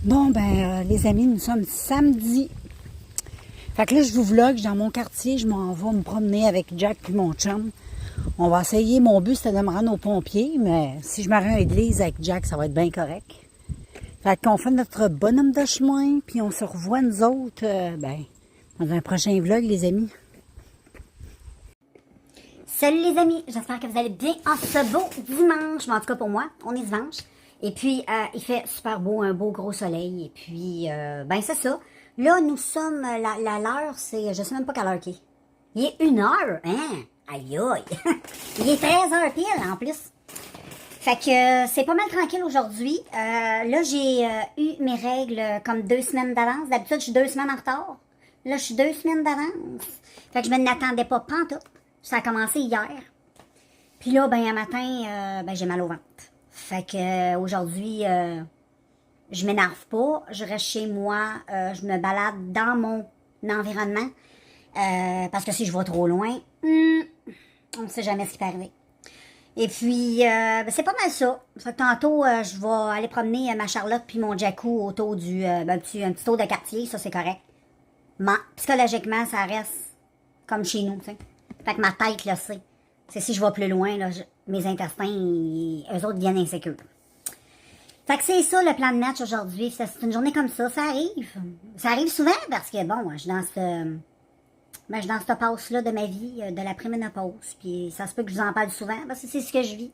Bon, ben, les amis, nous sommes samedi. Fait que là, je vous vlog dans mon quartier. Je m'en vais me promener avec Jack et mon chum. On va essayer. Mon but, c'était de me rendre aux pompiers, mais si je me rends à l'église avec Jack, ça va être bien correct. Fait qu'on fait notre bonhomme de chemin, puis on se revoit, nous autres, dans un prochain vlog, les amis. Salut les amis, j'espère que vous allez bien en ce beau dimanche. Mais en tout cas pour moi, on est dimanche. Et puis, il fait super beau, un beau gros soleil. Et puis, ben c'est ça. Là, nous sommes, l'heure, c'est, je sais même pas quelle heure qu'il est. Il est 1h, hein? Aïe aïe! Il est 13h pile, en plus. Fait que c'est pas mal tranquille aujourd'hui. Là, j'ai eu mes règles comme 2 semaines d'avance. D'habitude, je suis 2 semaines en retard. Là, je suis 2 semaines d'avance. Fait que je me n'attendais pas pantoute. Ça a commencé hier. Puis là, ben, un matin, j'ai mal au ventre. Fait que aujourd'hui, je m'énerve pas. Je reste chez moi. Je me balade dans mon environnement. Parce que si je vais trop loin, on ne sait jamais ce qui peut arriver. Et puis, c'est pas mal ça. Fait que tantôt, je vais aller promener ma Charlotte puis mon Jacou autour du un petit tour de quartier. Ça, c'est correct. Mais psychologiquement, ça reste comme chez nous, tu sais. Fait que ma tête le sait. C'est si je vais plus loin, là, mes intestins, eux autres deviennent insécures. Fait que c'est ça le plan de match aujourd'hui. C'est une journée comme ça, ça arrive. Ça arrive souvent parce que, bon, je suis dans cette passe-là de ma vie, de la préménopause. Puis ça se peut que je vous en parle souvent parce que c'est ce que je vis.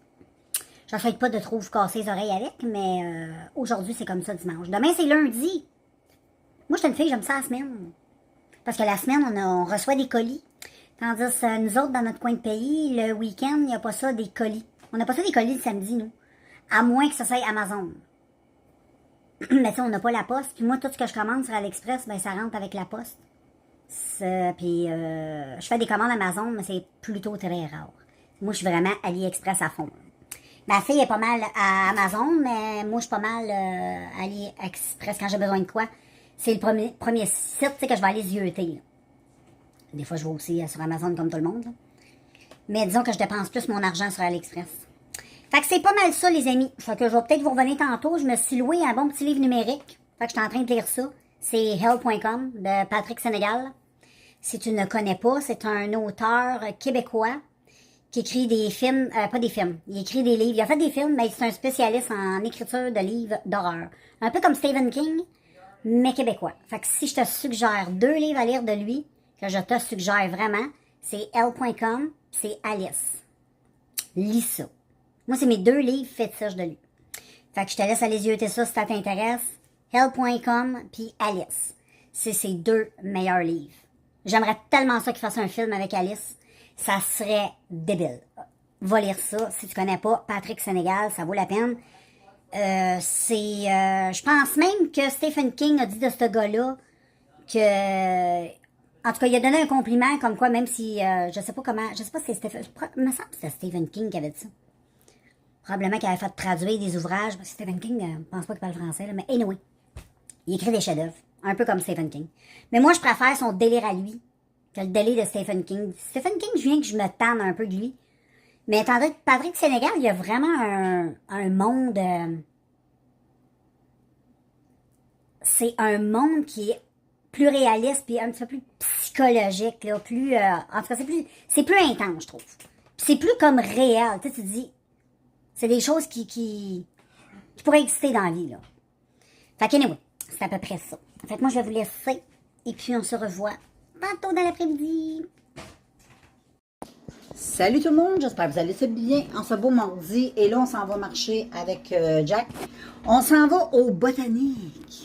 J'essaie pas de trop vous casser les oreilles avec, mais aujourd'hui, c'est comme ça dimanche. Demain, c'est lundi. Moi, je suis une fille, j'aime ça la semaine. Parce que la semaine, on reçoit des colis. Tandis que nous autres, dans notre coin de pays, le week-end, il n'y a pas ça des colis. On n'a pas ça des colis le samedi, nous. À moins que ça soit Amazon. Mais tu sais, on n'a pas la poste. Puis moi, tout ce que je commande sur AliExpress, ben ça rentre avec la poste. Puis je fais des commandes Amazon, mais c'est plutôt très rare. Moi, je suis vraiment AliExpress à fond. Ma fille est pas mal à Amazon, mais moi, je suis pas mal AliExpress quand j'ai besoin de quoi. C'est le premier site que je vais aller zioter, là. Des fois, je vais aussi sur Amazon comme tout le monde. Là. Mais disons que je dépense plus mon argent sur AliExpress. Fait que c'est pas mal ça, les amis. Fait que je vais peut-être vous revenir tantôt. Je me suis loué un bon petit livre numérique. Fait que je suis en train de lire ça. C'est Hell.com de Patrick Sénégal. Si tu ne connais pas, c'est un auteur québécois qui écrit des films, pas des films, il écrit des livres. Il a fait des films, mais c'est un spécialiste en écriture de livres d'horreur. Un peu comme Stephen King, mais québécois. Fait que si je te suggère 2 livres à lire de lui, que je te suggère vraiment, c'est Hell.com, c'est Alice. Lis ça. Moi, c'est mes 2 livres fétiches de lui. Fait que je te laisse aller yeuter ça si ça t'intéresse. Hell.com puis Alice. C'est ses 2 meilleurs livres. J'aimerais tellement ça qu'il fasse un film avec Alice. Ça serait débile. Va lire ça. Si tu connais pas Patrick Sénégal, ça vaut la peine. Je pense même que Stephen King a dit de ce gars-là que... En tout cas, il a donné un compliment comme quoi, même si, je sais pas si c'est Stephen... Il me semble que c'était Stephen King qui avait dit ça. Probablement qu'il avait fait traduire des ouvrages. Parce que Stephen King, je pense pas qu'il parle français, là, mais anyway. Il écrit des chefs-d'œuvre. Un peu comme Stephen King. Mais moi, je préfère son délire à lui que le délire de Stephen King. Stephen King, je viens que je me tanne un peu de lui. Mais tandis que Patrick Sénégal, il y a vraiment un monde... c'est un monde qui est plus réaliste puis un petit peu plus psychologique, là, plus... en tout cas, c'est plus intense, je trouve. Puis c'est plus comme réel, tu sais, tu te dis... C'est des choses qui pourraient exister dans la vie, là. Fait qu'anyway, c'est à peu près ça. Fait que moi, je vais vous laisser, et puis on se revoit tantôt dans l'après-midi. Salut tout le monde, j'espère que vous allez bien en ce beau mardi. Et là, on s'en va marcher avec Jack. On s'en va au botanique.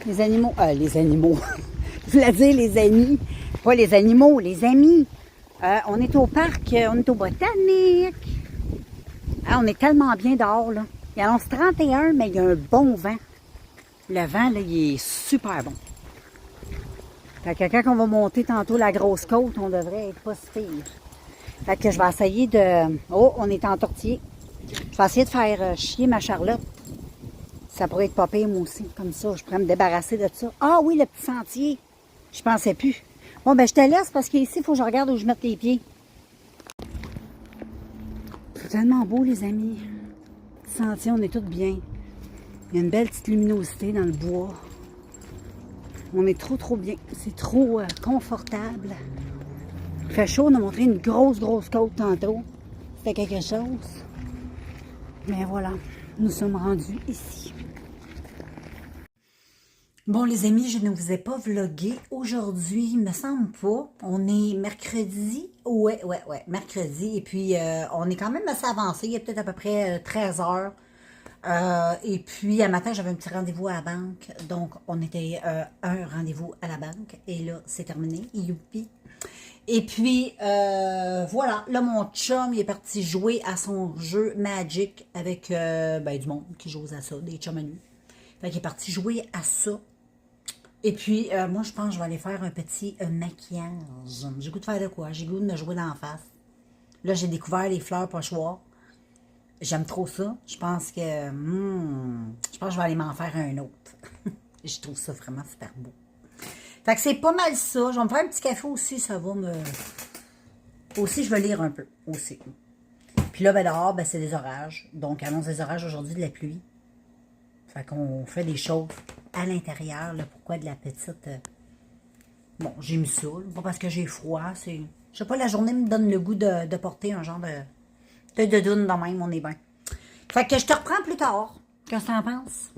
Les animaux, je voulais dire les amis, pas les animaux, les amis. On est au parc, on est au botanique. On est tellement bien dehors, là. Il annonce 31, mais il y a un bon vent. Le vent, là, il est super bon. Fait que quand on va monter tantôt la grosse côte, on devrait être pas si pire. Fait que je vais essayer de... Oh, on est en tortillé. Je vais essayer de faire chier ma Charlotte. Ça pourrait être pas pire, moi aussi. Comme ça, je pourrais me débarrasser de ça. Ah oui, le petit sentier. Je pensais plus. Bon, ben je te laisse parce qu'ici, il faut que je regarde où je mette les pieds. C'est tellement beau, les amis. Sentier, on est tous bien. Il y a une belle petite luminosité dans le bois. On est trop bien. C'est trop confortable. Il fait chaud, on a montré une grosse côte tantôt. C'était quelque chose. Mais voilà, nous sommes rendus ici. Bon les amis, je ne vous ai pas vlogué aujourd'hui, il me semble pas. On est mercredi. Ouais, mercredi. Et puis, on est quand même assez avancé. Il y a peut-être à peu près 13 heures. Et puis, un matin, j'avais un petit rendez-vous à la banque. Donc, on était un rendez-vous à la banque. Et là, c'est terminé. Youpi! Et puis, voilà. Là, mon chum, il est parti jouer à son jeu Magic avec du monde qui joue à ça, des chums à lui. Fait qu'il est parti jouer à ça. Et puis, moi, je pense que je vais aller faire un petit maquillage. J'ai goût de faire de quoi? J'ai goût de me jouer dans la face. Là, j'ai découvert les fleurs pochoirs. J'aime trop ça. Je pense que je vais aller m'en faire un autre. Je trouve ça vraiment super beau. Fait que c'est pas mal ça. Je vais me faire un petit café aussi. Ça va me... Aussi, je vais lire un peu. Aussi. Puis là, dehors, c'est des orages. Donc, annonce des orages aujourd'hui, de la pluie. Fait qu'on fait des choses à l'intérieur. Pourquoi de la petite... Bon, j'ai mis ça. Pas parce que j'ai froid. C'est... Je sais pas, la journée me donne le goût de porter un genre de doudoune de même. On est bien. Fait que je te reprends plus tard. Qu'est-ce que t'en penses?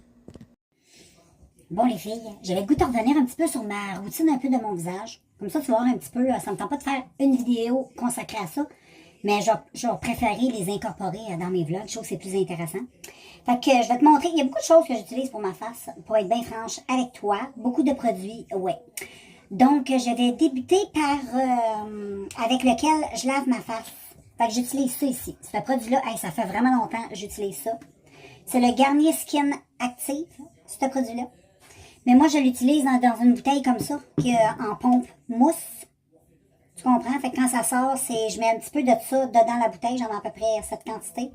Bon les filles, j'avais le goût de revenir un petit peu sur ma routine un peu de mon visage. Comme ça, tu vas voir un petit peu, ça me tente pas de faire une vidéo consacrée à ça, mais je vais préférer les incorporer dans mes vlogs, je trouve que c'est plus intéressant. Fait que je vais te montrer, il y a beaucoup de choses que j'utilise pour ma face, pour être bien franche avec toi, beaucoup de produits, ouais. Donc, je vais débuter par, avec lequel je lave ma face. Fait que j'utilise ça ici. Ce produit-là, ça fait vraiment longtemps que j'utilise ça. C'est le Garnier Skin Active, ce produit-là. Mais moi, je l'utilise dans une bouteille comme ça, qui est en pompe mousse. Tu comprends? Fait que quand ça sort, je mets un petit peu de ça dedans la bouteille. J'en ai à peu près cette quantité.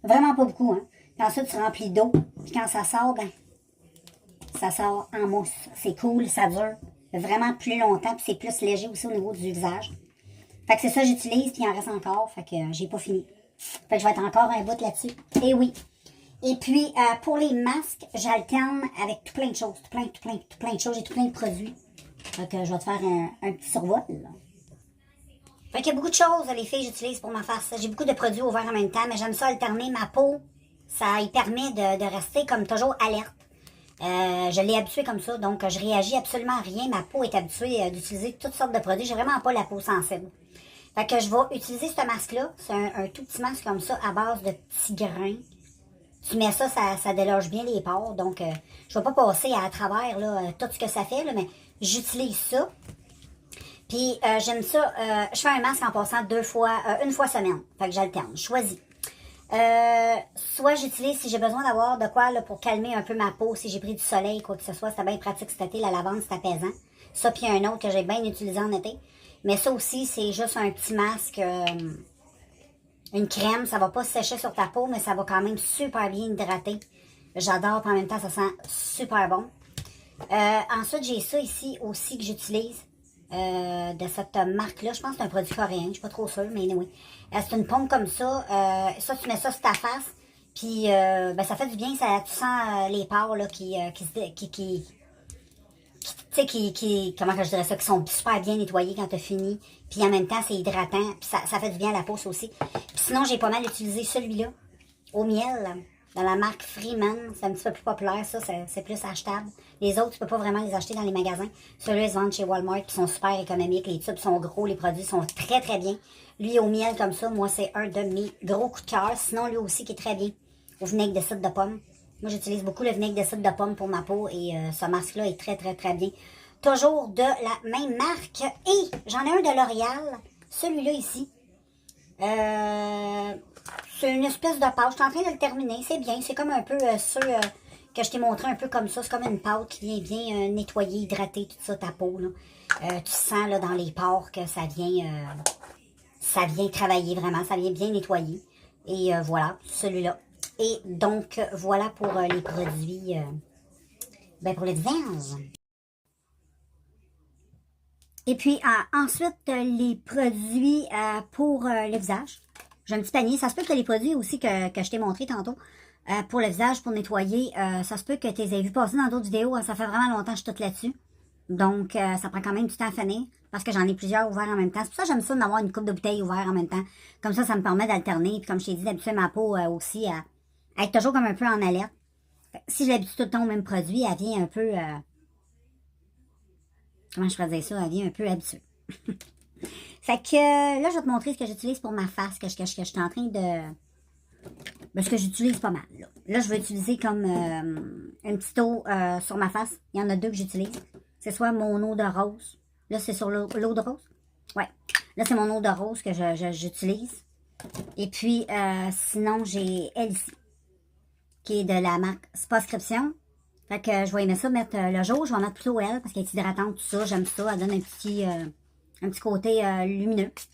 Vraiment pas beaucoup, hein. Puis ensuite, tu remplis d'eau. Puis quand ça sort, ça sort en mousse. C'est cool, ça dure vraiment plus longtemps. Puis c'est plus léger aussi au niveau du visage. Fait que c'est ça que j'utilise, puis il en reste encore. Fait que j'ai pas fini. Fait que je vais être encore un bout là-dessus. Et oui. Et puis, pour les masques, j'alterne avec tout plein de choses. Tout plein de choses. J'ai tout plein de produits. Fait que je vais te faire un petit survol. Là. Fait qu'il y a beaucoup de choses, les filles, j'utilise pour ma face. J'ai beaucoup de produits ouverts en même temps, mais j'aime ça alterner ma peau. Ça y permet de rester comme toujours alerte. Je l'ai habituée comme ça, donc je réagis absolument à rien. Ma peau est habituée d'utiliser toutes sortes de produits. J'ai vraiment pas la peau sensible. Fait que je vais utiliser ce masque-là. C'est un tout petit masque comme ça, à base de petits grains. Tu mets ça, ça déloge bien les pores. Donc, je ne vais pas passer à travers là, tout ce que ça fait, là, mais j'utilise ça. Puis, j'aime ça. Je fais un masque en passant une fois semaine. Fait que j'alterne. Je choisis. Soit j'utilise si j'ai besoin d'avoir de quoi là, pour calmer un peu ma peau, si j'ai pris du soleil, quoi que ce soit. C'était bien pratique cet été. La lavande, c'est apaisant. Ça, puis un autre que j'ai bien utilisé en été. Mais ça aussi, c'est juste un petit masque... une crème, ça va pas sécher sur ta peau, mais ça va quand même super bien hydrater. J'adore, puis en même temps, ça sent super bon. Ensuite, j'ai ça ici aussi que j'utilise de cette marque-là. Je pense que c'est un produit coréen, je suis pas trop sûre, mais oui. C'est une pompe comme ça. Ça, tu mets ça sur ta face, puis ça fait du bien. Ça, tu sens les pores là, comment que je dirais ça, qui sont super bien nettoyés quand tu as fini. Puis en même temps, c'est hydratant. Puis ça fait du bien à la peau, ça aussi. Puis sinon, j'ai pas mal utilisé celui-là, au miel, dans la marque Freeman. C'est un petit peu plus populaire, ça. C'est plus achetable. Les autres, tu peux pas vraiment les acheter dans les magasins. Ceux-là, ils se vendent chez Walmart, puis sont super économiques. Les tubes sont gros, les produits sont très, très bien. Lui, au miel, comme ça, moi, c'est un de mes gros coups de cœur. Sinon, lui aussi, qui est très bien, au vinaigre de cidre de pomme. Moi, j'utilise beaucoup le vinaigre de cidre de pomme pour ma peau et ce masque-là est très, très, très bien. Toujours de la même marque. Et j'en ai un de L'Oréal, celui-là ici. C'est une espèce de pâte. Je suis en train de le terminer. C'est bien. C'est comme un peu ceux que je t'ai montré un peu comme ça. C'est comme une pâte qui vient bien nettoyer, hydrater tout ça, ta peau. Là. Tu sens là, dans les pores que ça vient travailler vraiment. Ça vient bien nettoyer. Et voilà, celui-là. Et donc, voilà pour les produits, pour le visage. Et puis, ensuite, les produits pour le visage. J'ai un petit panier. Ça se peut que les produits aussi que je t'ai montré tantôt, pour le visage, pour nettoyer. Ça se peut que tu les aies vu passer dans d'autres vidéos. Ça fait vraiment longtemps que je suis toute là-dessus. Donc, ça prend quand même du temps à finir. Parce que j'en ai plusieurs ouverts en même temps. C'est pour ça que j'aime ça d'avoir une coupe de bouteilles ouvertes en même temps. Comme ça me permet d'alterner. Puis comme je t'ai dit, d'habituer ma peau aussi à être toujours comme un peu en alerte. Si je l'habitue tout le temps au même produit, elle vient un peu... comment je pourrais dire ça? Elle vient un peu habituée. Fait que là, je vais te montrer ce que j'utilise pour ma face, que je suis en train de... Ben, ce que j'utilise pas mal. Là, je vais utiliser comme une petite eau sur ma face. Il y en a deux que j'utilise. C'est soit mon eau de rose. Là, c'est sur l'eau de rose. Ouais. Là, c'est mon eau de rose que j'utilise. Et puis, sinon, j'ai elle ici, qui est de la marque Spascription. Fait que je vais aimer ça mettre le jour. Je vais en mettre plutôt elle, parce qu'elle est hydratante, tout ça. J'aime ça. Elle donne un petit côté lumineux. Puis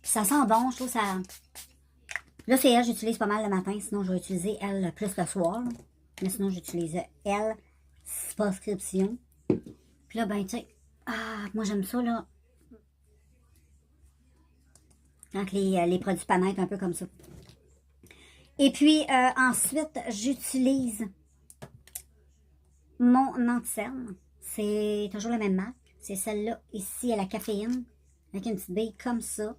ça sent bon, je trouve ça... Là, c'est elle, j'utilise pas mal le matin. Sinon, je vais utiliser elle plus le soir. Là. Mais sinon, j'utilise elle, Spascription. Puis là, ben, tu sais, moi, j'aime ça, là. Quand les produits panettent un peu comme ça. Et puis, ensuite, j'utilise mon anti-cerne. C'est toujours la même marque. C'est celle-là, ici, à la caféine. Avec une petite bille comme ça.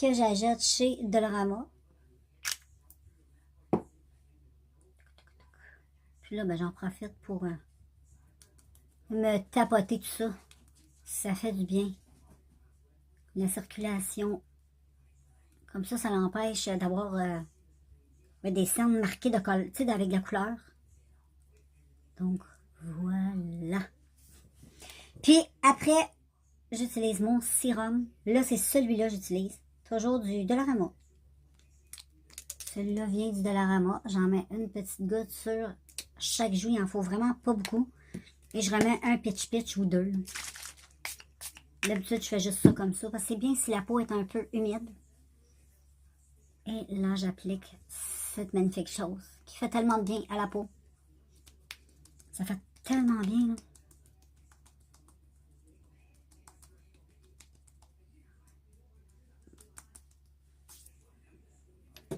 Que j'achète chez Dollarama. Puis là, ben, j'en profite pour me tapoter tout ça. Ça fait du bien. La circulation. Comme ça l'empêche d'avoir des cernes marquées de tu sais, avec la couleur. Donc, voilà. Puis, après, j'utilise mon sérum. Là, c'est celui-là que j'utilise. Toujours du Dollarama. Celui-là vient du Dollarama. J'en mets une petite goutte sur chaque joue. Il en faut vraiment pas beaucoup. Et je remets un pitch ou deux. D'habitude, je fais juste ça comme ça. Parce que c'est bien si la peau est un peu humide. Et là, j'applique cette magnifique chose qui fait tellement de bien à la peau. Ça fait tellement bien, là.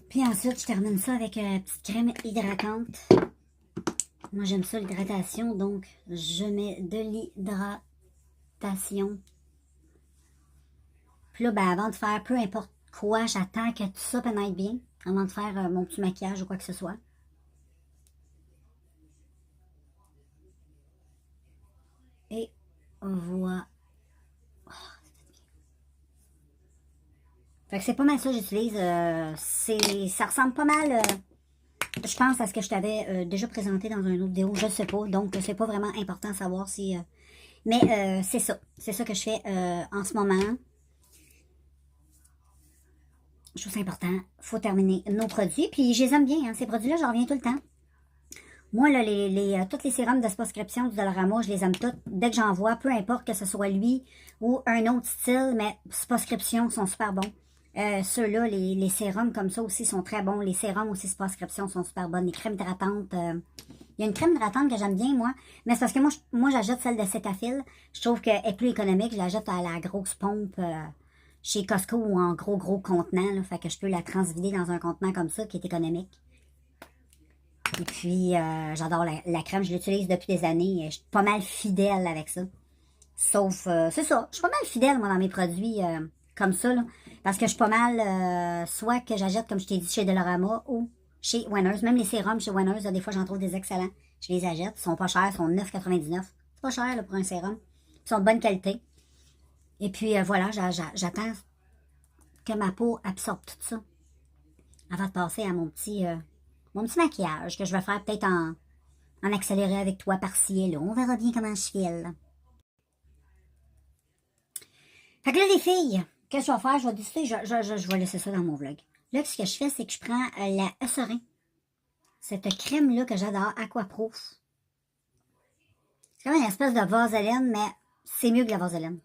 Puis ensuite, je termine ça avec une petite crème hydratante. Moi, j'aime ça, l'hydratation, donc je mets de l'hydratation. Puis là, ben, avant de faire peu importe quoi, j'attends que tout ça pénètre bien, avant de faire mon petit maquillage ou quoi que ce soit. Et voilà. Fait que c'est pas mal ça que j'utilise. Ça ressemble pas mal, je pense, à ce que je t'avais déjà présenté dans une autre vidéo. Je sais pas, donc c'est pas vraiment important à savoir si... mais c'est ça. C'est ça que je fais en ce moment. Je trouve ça important. Faut terminer nos produits. Puis je les aime bien, hein, ces produits-là, j'en reviens tout le temps. Moi, là, tous les sérums de Spascription du Dollarama, je les aime tous. Dès que j'en vois, peu importe que ce soit lui ou un autre style, mais Spascription sont super bons. Ceux-là, les sérums comme ça aussi sont très bons. Les sérums aussi Spascription sont super bonnes. Les crèmes hydratantes. Il y a une crème hydratante que j'aime bien, moi. Mais c'est parce que moi j'achète celle de Cetaphil. Je trouve qu'elle est plus économique. Je l'achète à la grosse pompe chez Costco ou en gros contenant. Là, fait que je peux la transvider dans un contenant comme ça qui est économique. Et puis, j'adore la crème. Je l'utilise depuis des années. Je suis pas mal fidèle avec ça. Sauf, c'est ça. Je suis pas mal fidèle, moi, dans mes produits comme ça, là. Parce que je suis pas mal, soit que j'achète, comme je t'ai dit, chez Dollarama ou chez Winners. Même les sérums chez Winners, là, des fois, j'en trouve des excellents. Je les achète. Ils sont pas chers. Ils sont 9,99. C'est pas cher, là, pour un sérum. Ils sont de bonne qualité. Et puis, voilà, j'attends que ma peau absorbe tout ça. Avant de passer à mon petit maquillage que je vais faire peut-être en accéléré avec toi par-ci et là. On verra bien comment je file. Fait que là, les filles, qu'est-ce que je vais faire? Je vais décider, je vais laisser ça dans mon vlog. Là, ce que je fais, c'est que je prends la Eucerin. Cette crème-là que j'adore, Aquaproof. C'est comme une espèce de vaseline, mais c'est mieux que la vaseline.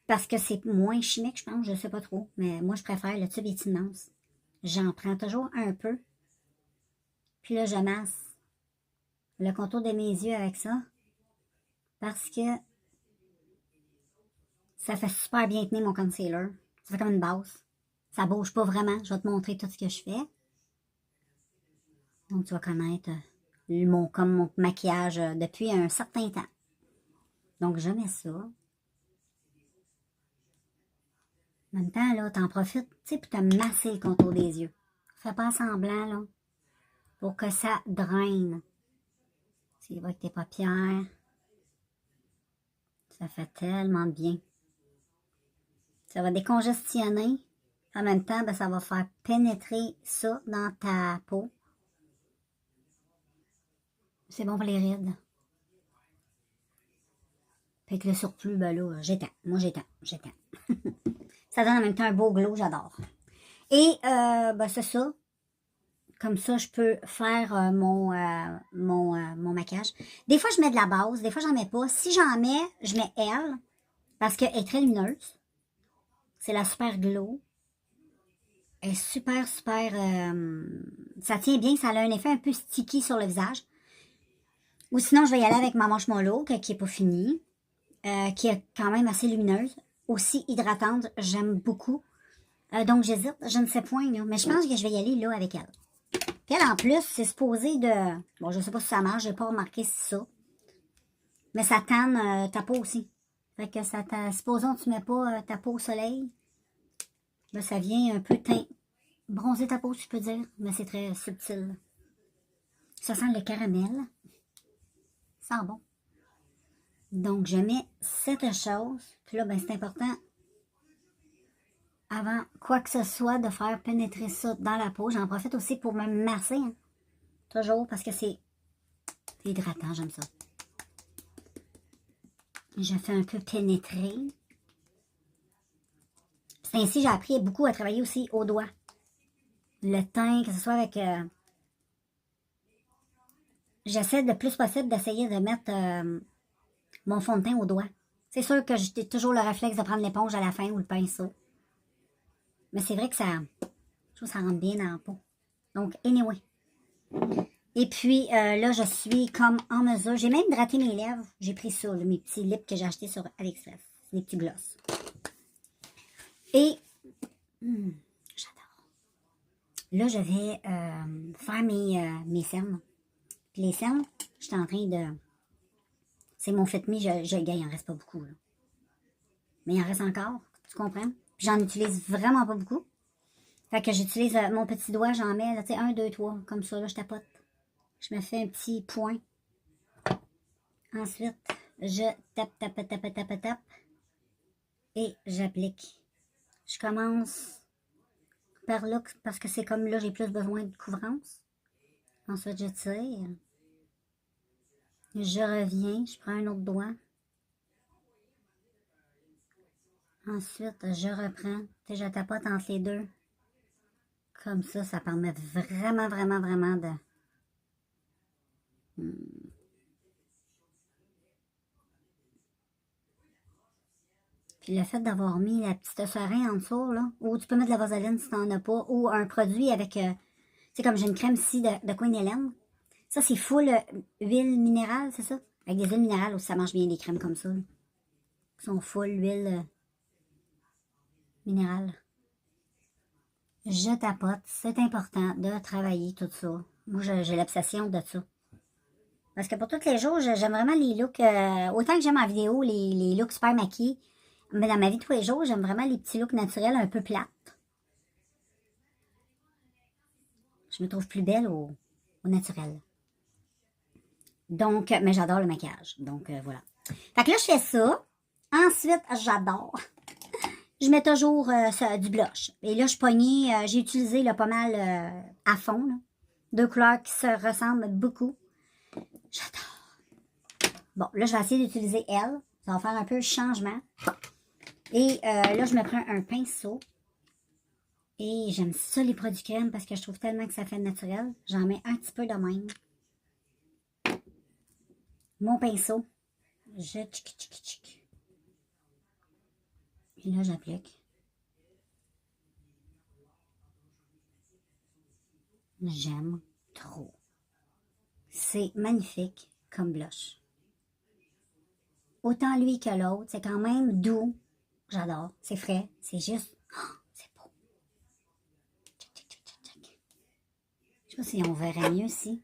Parce que c'est moins chimique, je pense, je sais pas trop. Mais moi, je préfère le tube est immense. J'en prends toujours un peu. Puis là, je masse le contour de mes yeux avec ça. Parce que ça fait super bien tenir mon concealer. Ça fait comme une base. Ça bouge pas vraiment. Je vais te montrer tout ce que je fais. Donc, tu vas connaître comme mon maquillage depuis un certain temps. Donc, je mets ça. En même temps, là, t'en profites, tu sais, pour te masser le contour des yeux. Fais pas semblant, là, pour que ça draine. Tu vas avec tes paupières. Ça fait tellement de bien. Ça va décongestionner. En même temps, ben, ça va faire pénétrer ça dans ta peau. C'est bon pour les rides. Fait que le surplus, ben là, j'étends. Moi, j'étends. Ça donne en même temps un beau glow, j'adore. Et, ben, c'est ça. Comme ça, je peux faire mon maquillage. Des fois, je mets de la base. Des fois, j'en mets pas. Si j'en mets, je mets elle. Parce qu'elle est très lumineuse. C'est la Super Glow. Elle est super, super... ça tient bien. Ça a un effet un peu sticky sur le visage. Ou sinon, je vais y aller avec ma marshmallow, qui n'est pas finie. Qui est quand même assez lumineuse. Aussi hydratante. J'aime beaucoup. Donc, j'hésite. Je ne sais point, là. Mais je pense que je vais y aller, là, avec elle. Puis elle, en plus, c'est supposé de... Bon, je sais pas si ça marche, j'ai pas remarqué si ça. Mais ça tanne ta peau aussi. Fait que ça supposons que tu mets pas ta peau au soleil. Ben, ça vient un peu bronzer ta peau, si je peux dire. Mais c'est très subtil. Ça sent le caramel. Ça sent bon. Donc, je mets cette chose. Puis là, ben, c'est important, avant quoi que ce soit, de faire pénétrer ça dans la peau. J'en profite aussi pour me masser. Hein. Toujours, parce que c'est hydratant, j'aime ça. Je fais un peu pénétrer. C'est ainsi j'ai appris beaucoup à travailler aussi au doigt. Le teint, que ce soit avec... J'essaie le plus possible d'essayer de mettre mon fond de teint au doigt. C'est sûr que j'ai toujours le réflexe de prendre l'éponge à la fin ou le pinceau. Mais c'est vrai que ça... Je trouve que ça rentre bien dans la peau. Donc, anyway. Et puis, là, je suis comme en mesure. J'ai même hydraté mes lèvres. J'ai pris ça, là, mes petits lips que j'ai achetés sur AliExpress. Les petits gloss. Et, j'adore. Là, je vais faire mes cernes. Puis les cernes, je suis en train de... C'est mon Fit Me, je gagne, il en reste pas beaucoup. Là. Mais il en reste encore, tu comprends? Puis j'en utilise vraiment pas beaucoup. Fait que j'utilise mon petit doigt, j'en mets, là, tu sais, 1, 2, 3, comme ça, là, je tapote. Je me fais un petit point. Ensuite, je tape. Et j'applique. Je commence par là, parce que c'est comme là, j'ai plus besoin de couvrance. Ensuite, je tire. Je reviens, je prends un autre doigt. Ensuite, je reprends. Tu sais, je tapote entre les deux. Comme ça permet vraiment de... Puis le fait d'avoir mis la petite seringue en dessous, là, ou tu peux mettre de la vaseline si t'en as pas, ou un produit avec... tu sais, comme j'ai une crème ici de Queen Hélène. Ça, c'est full huile minérale, c'est ça? Avec des huiles minérales aussi, ça marche bien, des crèmes comme ça. Là. Qui sont full huile minérale. Je tapote. C'est important de travailler tout ça. Moi, j'ai l'obsession de ça. Parce que pour tous les jours, j'aime vraiment les looks... autant que j'aime en vidéo, les looks super maquillés. Mais dans ma vie de tous les jours, j'aime vraiment les petits looks naturels un peu plates. Je me trouve plus belle au naturel. Donc, mais j'adore le maquillage. Donc, voilà. Fait que là, je fais ça. Ensuite, j'adore. Je mets toujours du blush. Et là, je pognais, j'ai utilisé là, pas mal à fond. Là. 2 couleurs qui se ressemblent beaucoup. J'adore. Bon, là, je vais essayer d'utiliser elle. Ça va faire un peu changement. Et là, je me prends un pinceau. Et j'aime ça, les produits crème, parce que je trouve tellement que ça fait naturel. J'en mets un petit peu de même. Mon pinceau. Je tchic. Et là, j'applique. J'aime trop. C'est magnifique comme blush. Autant lui que l'autre, c'est quand même doux. J'adore. C'est frais. C'est juste... Oh, c'est beau. sais pas si on verrait mieux ici.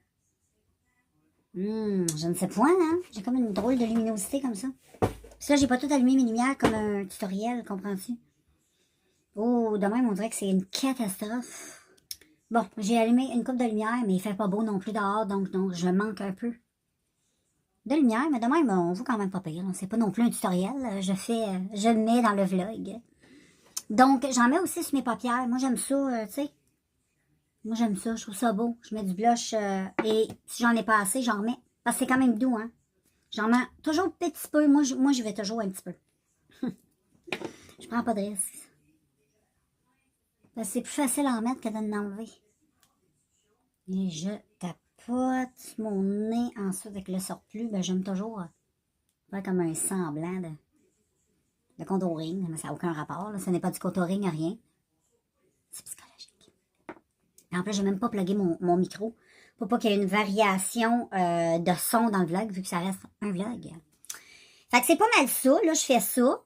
Je ne sais point, hein. J'ai comme une drôle de luminosité comme ça. Puis là, j'ai pas tout allumé mes lumières comme un tutoriel, comprends-tu? Oh, de même, on dirait que c'est une catastrophe. Bon, j'ai allumé une coupe de lumière, mais il fait pas beau non plus dehors, donc je manque un peu de lumière. Mais de même, on voit quand même pas pire. C'est pas non plus un tutoriel. Je le mets dans le vlog. Donc, j'en mets aussi sur mes paupières. Moi, j'aime ça, tu sais. Moi, j'aime ça. Je trouve ça beau. Je mets du blush et si j'en ai pas assez, j'en remets. Parce que c'est quand même doux, hein. J'en mets toujours un petit peu. Moi, je vais toujours un petit peu. Je prends pas de risque. Parce que c'est plus facile à en mettre que de l'enlever. Et je tapote mon nez ensuite avec le surplus. Ben, j'aime toujours faire comme un semblant de contouring. Mais ça n'a aucun rapport. Là. Ce n'est pas du contouring, rien. C'est psychologique. Et en plus, je n'ai même pas plugué mon micro pour pas qu'il y ait une variation de son dans le vlog, vu que ça reste un vlog. Fait que c'est pas mal ça. Là, je fais ça.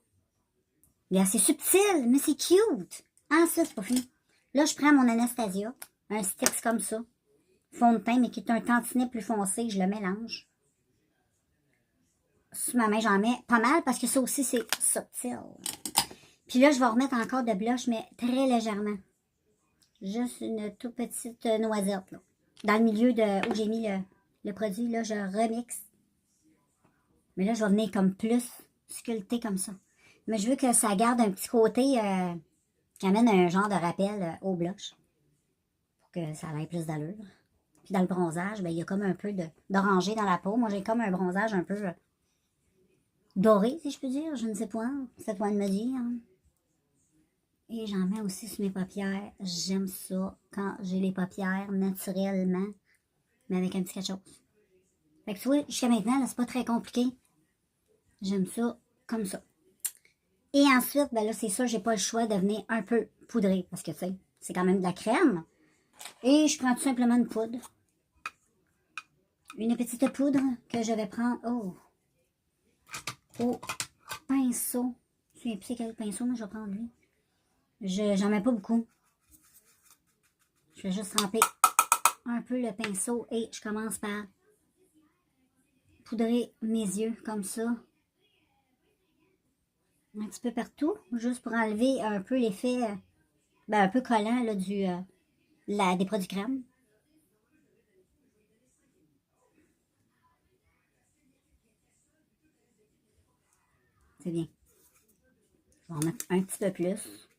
Bien, c'est subtil, mais c'est cute. Ensuite, c'est pas fini. Là, je prends mon Anastasia. Un stick comme ça. Fond de teint, mais qui est un tantinet plus foncé. Je le mélange. Sur ma main, j'en mets pas mal parce que ça aussi, c'est subtil. Puis là, je vais remettre encore de blush, mais très légèrement. Juste une toute petite noisette, là. Dans le milieu où j'ai mis le produit, là, je remixe. Mais là, je vais venir comme plus sculpter comme ça. Mais je veux que ça garde un petit côté qui amène un genre de rappel au blush. Pour que ça ait plus d'allure. Puis dans le bronzage, ben, il y a comme un peu d'orangé dans la peau. Moi, j'ai comme un bronzage un peu doré, si je peux dire. Je ne sais pas. C'est à toi de me dire. Et j'en mets aussi sur mes paupières. J'aime ça quand j'ai les paupières naturellement, mais avec un petit quelque chose. Fait que tu vois, jusqu'à maintenant, c'est pas très compliqué. J'aime ça comme ça. Et ensuite, ben là, c'est ça, j'ai pas le choix de venir un peu poudrer, parce que, tu sais, c'est quand même de la crème. Et je prends tout simplement une poudre. Une petite poudre que je vais prendre, au pinceau. Je ne sais plus quel pinceau, mais je vais prendre lui. J'en mets pas beaucoup. Je vais juste tremper un peu le pinceau et je commence par poudrer mes yeux comme ça. Un petit peu partout, juste pour enlever un peu l'effet un peu collant là, des produits crème. C'est bien. Je vais en mettre un petit peu plus.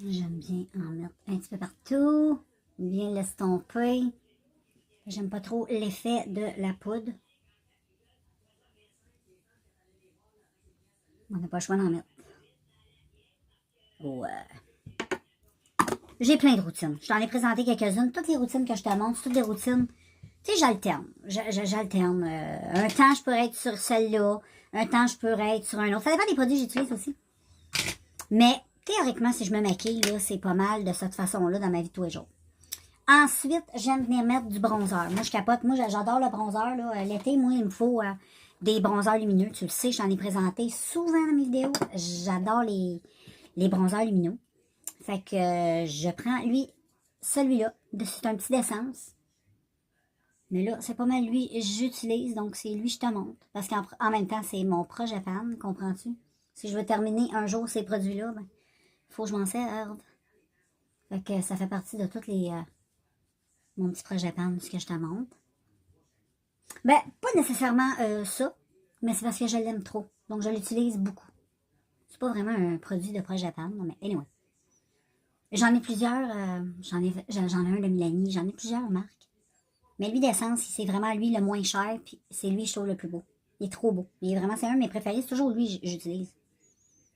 J'aime bien en mettre un petit peu partout. Bien l'estomper. J'aime pas trop l'effet de la poudre. On n'a pas le choix d'en mettre. Ouais. J'ai plein de routines. Je t'en ai présenté quelques-unes. Toutes les routines que je te montre, toutes les routines, tu sais, j'alterne. J'alterne. Un temps, je pourrais être sur celle-là. Un temps, je pourrais être sur un autre. Ça dépend des produits que j'utilise aussi. Mais théoriquement, si je me maquille, là, c'est pas mal de cette façon-là dans ma vie de tous les jours. Ensuite, j'aime venir mettre du bronzer. Moi, je capote. Moi, j'adore le bronzer. L'été, moi, il me faut des bronzers lumineux. Tu le sais, j'en ai présenté souvent dans mes vidéos. J'adore les bronzers lumineux. Fait que je prends, celui-là. C'est un petit d'essence. Mais là, c'est pas mal lui j'utilise. Donc, c'est lui que je te montre. Parce qu'en même temps, c'est mon projet pan. Comprends-tu? Si je veux terminer un jour ces produits-là, ben, faut que je m'en serve. Fait que ça fait partie de toutes les... mon petit projet pan, ce que je te montre. Ben, pas nécessairement ça, mais c'est parce que je l'aime trop. Donc, je l'utilise beaucoup. C'est pas vraiment un produit de projet pan, mais anyway. J'en ai plusieurs. J'en ai un de Milani. J'en ai plusieurs marques. Mais lui d'essence, c'est vraiment lui le moins cher. Puis c'est lui, je trouve, le plus beau. Il est trop beau. C'est un de mes préférés. C'est toujours lui que j'utilise.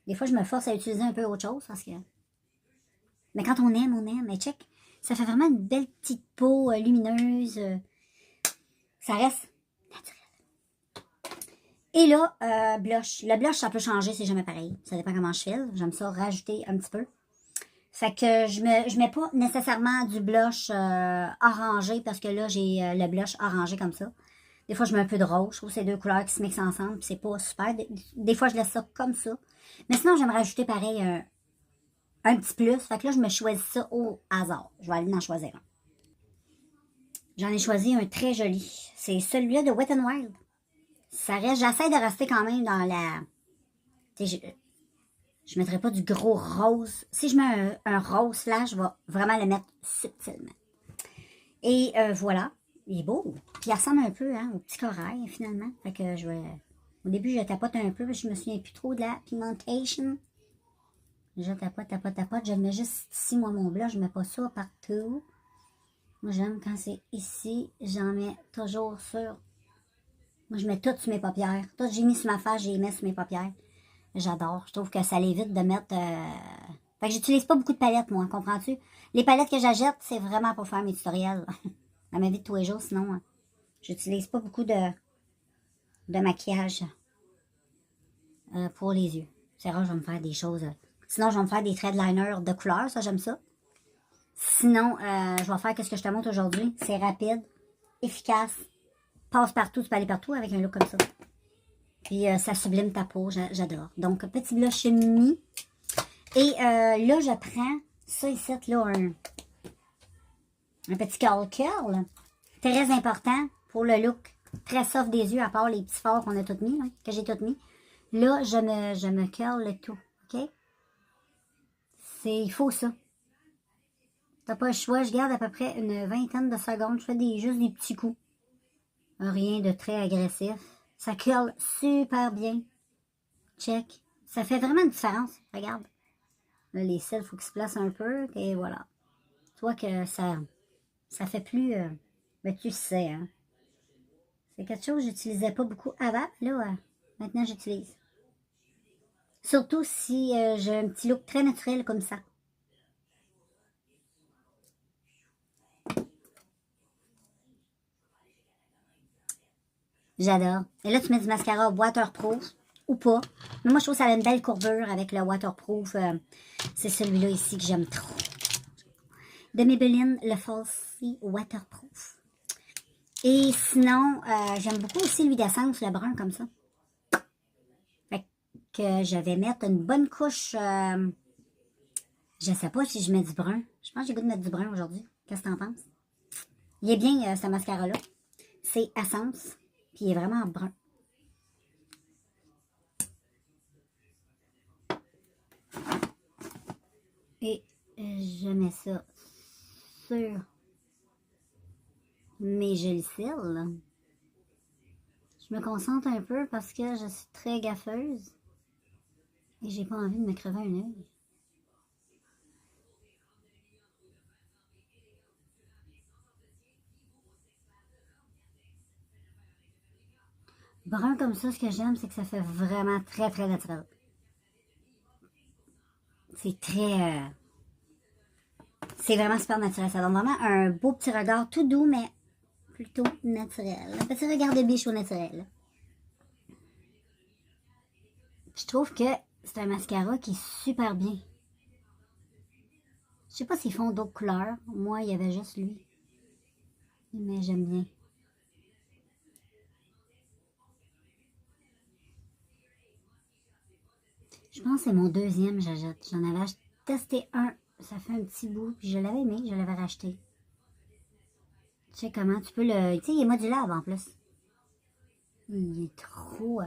Des fois, je me force à utiliser un peu autre chose parce que... Mais quand on aime, on aime. Mais check, ça fait vraiment une belle petite peau lumineuse. Ça reste naturel. Et là, blush. Le blush, ça peut changer, c'est jamais pareil. Ça dépend comment je file. J'aime ça rajouter un petit peu. Fait que je mets pas nécessairement du blush orangé parce que là, j'ai le blush orangé comme ça. Des fois, je mets un peu de rose. Je trouve que c'est deux couleurs qui se mixent ensemble. Puis c'est pas super. Des fois, je laisse ça comme ça. Mais sinon, j'aimerais rajouter pareil un petit plus. Fait que là, je me choisis ça au hasard. Je vais aller en choisir un. J'en ai choisi un très joli. C'est celui-là de Wet n Wild. Ça reste, j'essaie de rester quand même dans la... Tu sais, je ne mettrai pas du gros rose. Si je mets un rose là, je vais vraiment le mettre subtilement. Et voilà. Il est beau. Puis il ressemble un peu au petit corail, finalement. Fait que je vais... Au début, je tapote un peu, parce que je me souviens plus trop de la pigmentation. Je tapote. Je le mets juste ici, moi, mon blanc. Je ne mets pas ça partout. Moi, j'aime quand c'est ici. J'en mets toujours sur... Moi, je mets tout sur mes paupières. Tout, j'ai mis sur ma face, j'ai mis sur mes paupières. J'adore. Je trouve que ça l'évite de mettre... Fait que j'utilise pas beaucoup de palettes, moi, comprends-tu? Les palettes que j'achète, c'est vraiment pour faire mes tutoriels. Dans ma vie de tous les jours, sinon, j'utilise pas beaucoup de maquillage pour les yeux. C'est rare, je vais me faire des choses... Sinon, je vais me faire des traits de liner de couleur, ça, j'aime ça. Sinon, je vais faire ce que je te montre aujourd'hui. C'est rapide, efficace, passe partout, tu peux aller partout avec un look comme ça. Puis, ça sublime ta peau, j'adore. Donc, petit blush mis. Et là, je prends ça ici, là, un petit curl. Très important pour le look très soft des yeux, à part les petits forts qu'on a tous mis, là, que j'ai tous mis. Là, je me curl le tout, OK? Il faut ça. T'as pas le choix, je garde à peu près une vingtaine de secondes. Je fais juste des petits coups. Rien de très agressif. Ça curl super bien. Check. Ça fait vraiment une différence. Regarde. Là, les cils, il faut qu'ils se placent un peu. Et voilà. Tu vois que ça fait plus... mais tu sais, hein. C'est quelque chose que j'utilisais pas beaucoup avant. Là, maintenant, j'utilise. Surtout si j'ai un petit look très naturel comme ça. J'adore. Et là, tu mets du mascara waterproof ou pas. Mais moi, je trouve que ça a une belle courbure avec le waterproof. C'est celui-là ici que j'aime trop. De Maybelline, le Falsies Waterproof. Et sinon, j'aime beaucoup aussi l'huile le brun comme ça. Fait que je vais mettre une bonne couche. Je sais pas si je mets du brun. Je pense que j'ai goût de mettre du brun aujourd'hui. Qu'est-ce que t'en penses? Il est bien, ce mascara-là. C'est Essence. Puis il est vraiment brun. Et je mets ça sur mes jolis cils. Je me concentre un peu parce que je suis très gaffeuse. Et j'ai pas envie de me crever un œil. Brun comme ça, ce que j'aime, c'est que ça fait vraiment très, très naturel. C'est très... c'est vraiment super naturel. Ça donne vraiment un beau petit regard tout doux, mais plutôt naturel. Un petit regard de biche au naturel. Je trouve que c'est un mascara qui est super bien. Je sais pas s'ils font d'autres couleurs. Moi, il y avait juste lui. Mais j'aime bien. Je pense que c'est mon deuxième j'achète. J'en avais testé un. Ça fait un petit bout. Puis je l'avais aimé. Je l'avais racheté. Tu sais comment tu peux le... Tu sais, il est modulable en plus. Il est trop...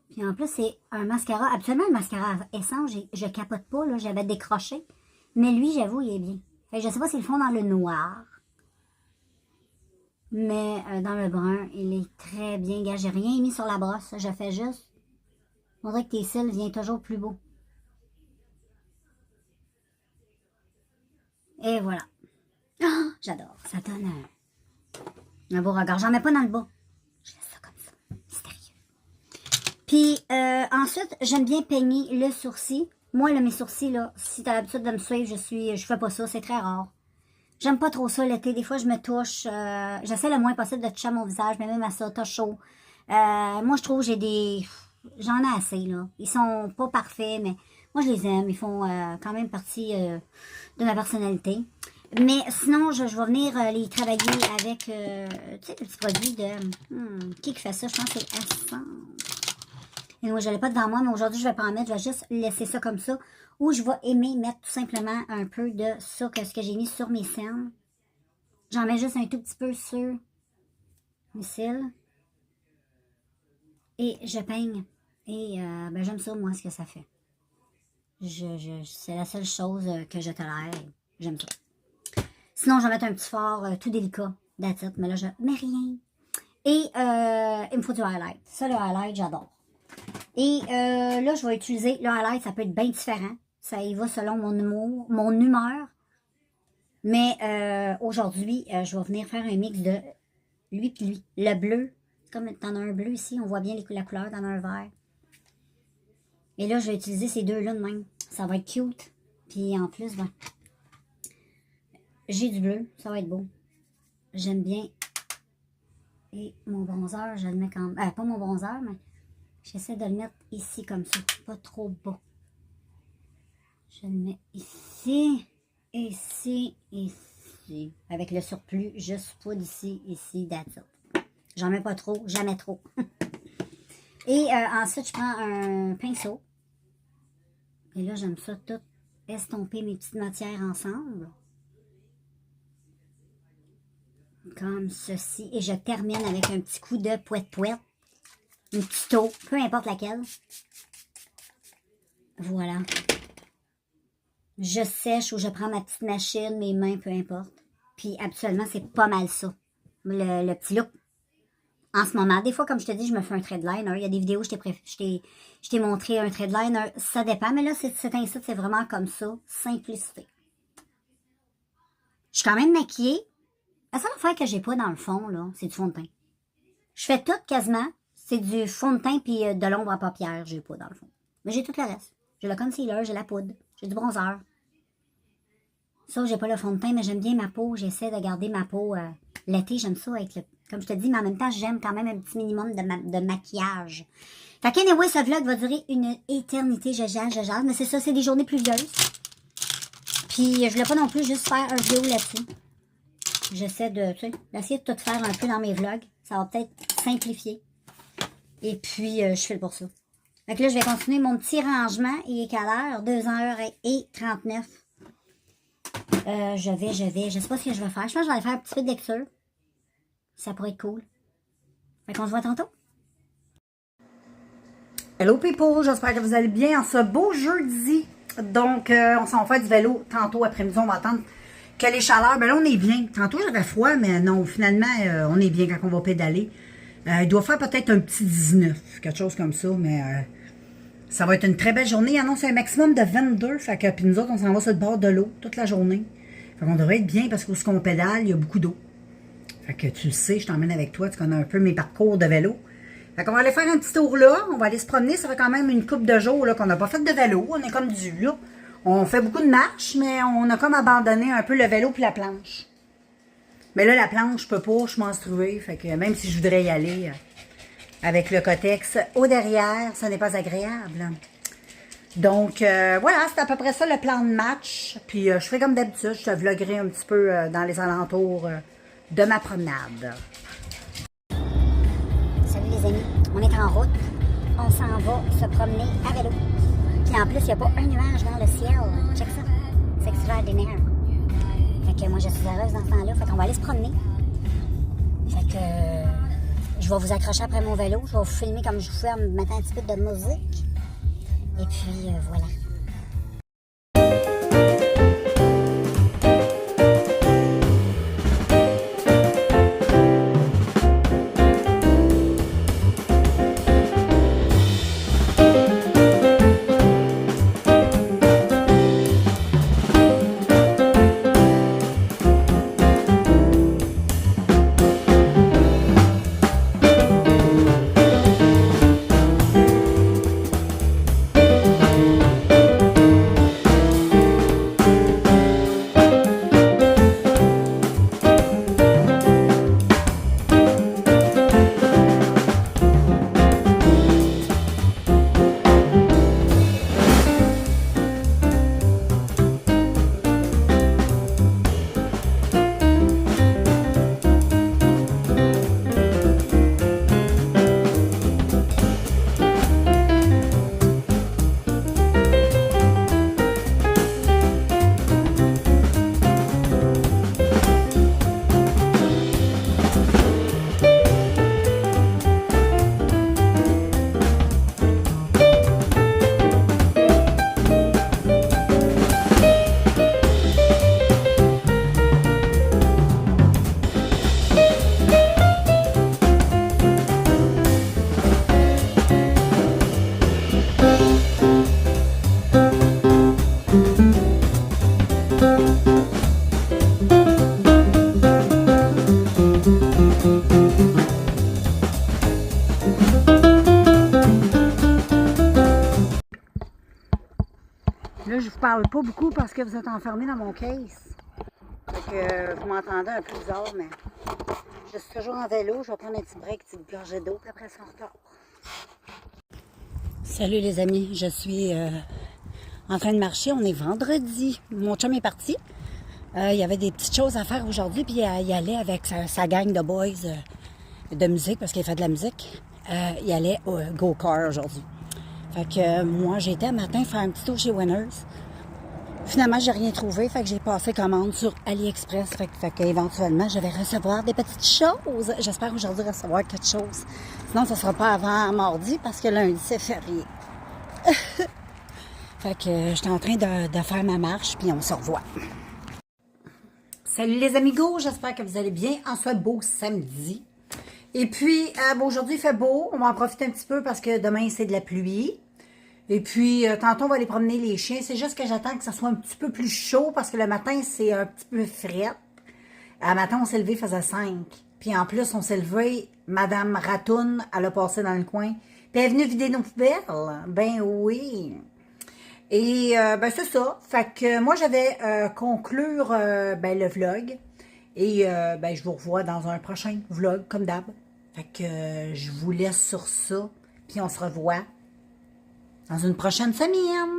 Puis en plus, c'est un mascara. Absolument, le mascara essence, je capote pas. Là, j'avais décroché. Mais lui, j'avoue, il est bien. Fait que je sais pas s'ils le font dans le noir. Mais dans le brun, il est très bien. Gars, j'ai rien mis sur la brosse. Je fais juste... On dirait que tes cils viennent toujours plus beaux. Et voilà. Oh, j'adore. Ça donne un beau regard. J'en mets pas dans le bas. Je laisse ça comme ça. Mystérieux. Puis ensuite, j'aime bien peigner le sourcil. Moi, là, mes sourcils, là, si tu as l'habitude de me suivre, je fais pas ça. C'est très rare. J'aime pas trop ça l'été. Des fois, je me touche. J'essaie le moins possible de toucher mon visage, mais même à ça, t'as chaud. Moi, je trouve que j'ai des... J'en ai assez, là. Ils sont pas parfaits, mais moi, je les aime. Ils font quand même partie de ma personnalité. Mais sinon, je vais venir les travailler avec, tu sais, le petit produit de... qui fait ça? Je pense que c'est Essence. Et moi, je l'ai pas devant moi, mais aujourd'hui, je vais pas en mettre. Je vais juste laisser ça comme ça. Ou je vais aimer mettre tout simplement un peu de ça, que ce que j'ai mis sur mes cernes. J'en mets juste un tout petit peu sur mes cils. Et je peigne. Et ben, j'aime ça, moi, ce que ça fait. C'est la seule chose que je tolère. J'aime ça. Sinon, je vais mettre un petit fard tout délicat. That's it. Mais là, je mets rien. Et il me faut du highlight. Ça, le highlight, j'adore. Et là, je vais utiliser le highlight. Ça peut être bien différent. Ça y va selon mon humeur. Mais aujourd'hui, je vais venir faire un mix de lui et lui. Le bleu, comme t'en as un bleu ici, on voit bien la couleur dans un vert. Et là, je vais utiliser ces deux-là de même. Ça va être cute. Puis en plus, ben, j'ai du bleu. Ça va être beau. J'aime bien. Et mon bronzer, je le mets quand même. Pas mon bronzer, mais j'essaie de le mettre ici comme ça. Pas trop bas. Je le mets ici. Ici, ici. Avec le surplus, juste poudre ici, ici, that's it. J'en mets pas trop, jamais trop. Et ensuite, je prends un pinceau. Et là, j'aime ça tout estomper mes petites matières ensemble. Comme ceci. Et je termine avec un petit coup de pouette-pouette. Une petite eau, peu importe laquelle. Voilà. Je sèche ou je prends ma petite machine, mes mains, peu importe. Puis habituellement, c'est pas mal ça. Le petit look. En ce moment, des fois, comme je te dis, je me fais un threadliner. Il y a des vidéos où je t'ai montré un threadliner. Ça dépend, mais là, c'est ainsi, c'est vraiment comme ça. Simplicité. Je suis quand même maquillée. La seule affaire que j'ai pas dans le fond, là, c'est du fond de teint. Je fais tout quasiment. C'est du fond de teint puis de l'ombre à paupières. J'ai pas dans le fond. Mais j'ai tout le reste. J'ai le concealer, j'ai la poudre, j'ai du bronzer. Ça, j'ai pas le fond de teint, mais j'aime bien ma peau. J'essaie de garder ma peau l'été. J'aime ça avec le... Comme je te dis, mais en même temps, j'aime quand même un petit minimum de maquillage. Fait qu'anyway, ce vlog va durer une éternité. Je jase. Mais c'est ça, c'est des journées pluvieuses. Puis, je voulais pas non plus juste faire un vidéo là-dessus. J'essaie de, tu sais, d'essayer de tout faire un peu dans mes vlogs. Ça va peut-être simplifier. Et puis, je fais le pour ça. Fait que là, je vais continuer mon petit rangement. Il est quelle heure? 2h39. Je sais pas ce que je vais faire. Je pense que je vais aller faire un petit peu de lecture. Ça pourrait être cool. Fait qu'on se voit tantôt. Hello people, j'espère que vous allez bien en ce beau jeudi. Donc, on s'en va faire du vélo tantôt après-midi. On va attendre que les chaleurs... Ben là, on est bien. Tantôt, j'avais froid, mais non, finalement, on est bien quand on va pédaler. Il doit faire peut-être un petit 19, quelque chose comme ça, mais ça va être une très belle journée. Il annonce un maximum de 22, fait que puis nous autres, on s'en va sur le bord de l'eau toute la journée. Fait qu'on devrait être bien parce que qu'on pédale, il y a beaucoup d'eau. Fait que tu le sais, je t'emmène avec toi, tu connais un peu mes parcours de vélo. Fait qu'on va aller faire un petit tour là, on va aller se promener, ça fait quand même une couple de jours là qu'on n'a pas fait de vélo, on est comme dû là. On fait beaucoup de marches, mais on a comme abandonné un peu le vélo puis la planche. Mais là, la planche, je peux pas, je suis menstruée, fait que même si je voudrais y aller avec le cotex au derrière, ça n'est pas agréable. Donc, voilà, c'est à peu près ça le plan de match. Puis, je ferai comme d'habitude, je te vloggerai un petit peu dans les alentours de ma promenade. Salut les amis, on est en route. On s'en va se promener à vélo. Puis en plus, il n'y a pas un nuage dans le ciel. Check ça. C'est extraordinaire. Fait que moi, je suis heureuse dans ce temps-là. Fait qu'on va aller se promener. Fait que je vais vous accrocher après mon vélo. Je vais vous filmer comme je vous fais en me mettant un petit peu de musique. Et puis, voilà. Là, je vous parle pas beaucoup parce que vous êtes enfermés dans mon case. Fait que vous m'entendez un peu bizarre, mais je suis toujours en vélo. Je vais prendre un petit break, une petite gorgée d'eau, puis après ça, on repart. Salut les amis, je suis en train de marcher. On est vendredi. Mon chum est parti. Il y avait des petites choses à faire aujourd'hui, puis il allait avec sa gang de boys de musique, parce qu'il fait de la musique. Il allait au go-kart aujourd'hui. Fait que moi, j'ai été un matin faire un petit tour chez Winners. Finalement, j'ai rien trouvé, fait que j'ai passé commande sur AliExpress. Fait que éventuellement, je vais recevoir des petites choses. J'espère aujourd'hui recevoir quelque chose. Sinon, ça sera pas avant mardi, parce que lundi, c'est férié. Fait que j'étais en train de faire ma marche, puis on se revoit. Salut les amigos, j'espère que vous allez bien en ce beau samedi. Et puis, aujourd'hui, il fait beau. On va en profiter un petit peu parce que demain, c'est de la pluie. Et puis, tantôt, on va aller promener les chiens. C'est juste que j'attends que ça soit un petit peu plus chaud parce que le matin, c'est un petit peu frais. Le matin, on s'est levé, il faisait 5. Puis en plus, on s'est levé, Madame Ratoun, elle a passé dans le coin. Puis elle est venue vider nos poubelles. Ben oui. Et ben c'est ça. Fait que moi, je vais conclure le vlog. Et ben je vous revois dans un prochain vlog, comme d'hab. Fait que je vous laisse sur ça. Puis on se revoit dans une prochaine semaine.